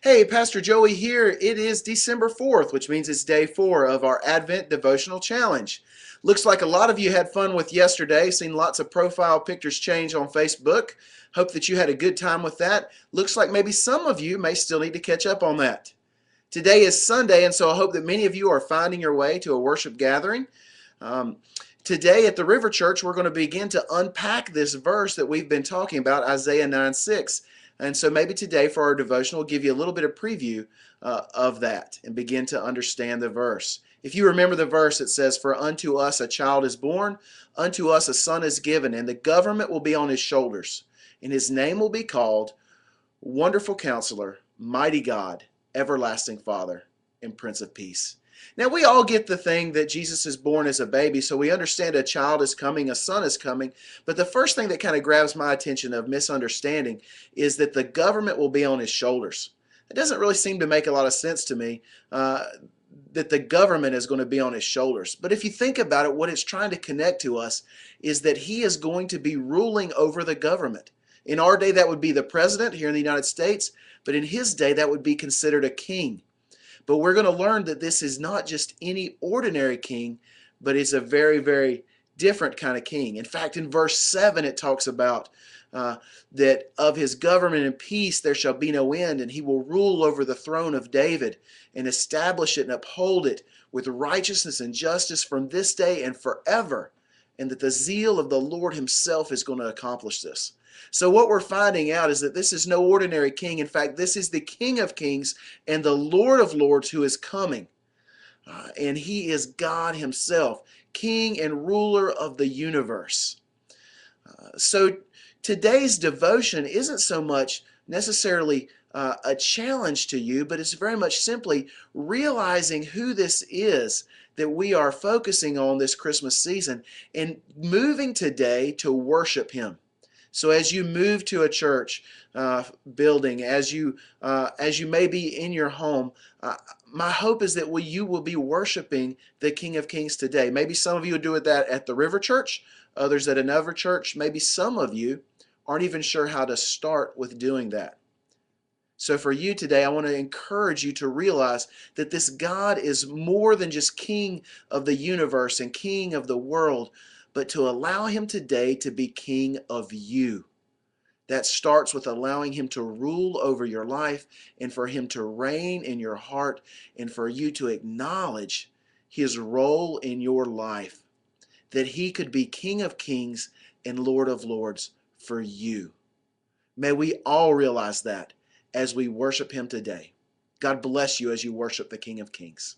Hey, Pastor Joey here. It is December 4th, which means it's day 4 of our Advent Devotional Challenge. Looks like a lot of you had fun with yesterday, seen lots of profile pictures change on Facebook. Hope that you had a good time with that. Looks like maybe some of you may still need to catch up on that. Today is Sunday, and so I hope that many of you are finding your way to a worship gathering. Um, Today at the River Church, we're going to begin to unpack this verse that we've been talking about, Isaiah 9:6. And so maybe today for our devotional, we'll give you a little bit of preview of that and begin to understand the verse. If you remember the verse, it says, "For unto us a child is born, unto us a son is given, and the government will be on his shoulders. And his name will be called Wonderful Counselor, Mighty God, Everlasting Father, and Prince of Peace." Now, we all get the thing that Jesus is born as a baby, so we understand a child is coming, a son is coming. But the first thing that kind of grabs my attention of misunderstanding is that the government will be on his shoulders. It doesn't really seem to make a lot of sense to me that the government is going to be on his shoulders. But if you think about it, what it's trying to connect to us is that he is going to be ruling over the government. In our day, that would be the president here in the United States, but in his day, that would be considered a king. But we're going to learn that this is not just any ordinary king, but it's a very, very different kind of king. In fact, in verse 7, it talks about that of his government and peace there shall be no end, and he will rule over the throne of David and establish it and uphold it with righteousness and justice from this day and forever, and that the zeal of the Lord himself is going to accomplish this. So what we're finding out is that this is no ordinary king. In fact, this is the King of Kings and the Lord of Lords who is coming. And he is God himself, King and ruler of the universe. So today's devotion isn't so much necessarily a challenge to you, but it's very much simply realizing who this is that we are focusing on this Christmas season and moving today to worship him. So as you move to a church building, as you may be in your home, my hope is that you will be worshiping the King of Kings today. Maybe some of you will do that at the River Church, others at another church. Maybe some of you aren't even sure how to start with doing that. So for you today, I want to encourage you to realize that this God is more than just King of the universe and King of the world, but to allow him today to be king of you. That starts with allowing him to rule over your life and for him to reign in your heart and for you to acknowledge his role in your life, that he could be King of Kings and Lord of Lords for you. May we all realize that as we worship him today. God bless you as you worship the King of Kings.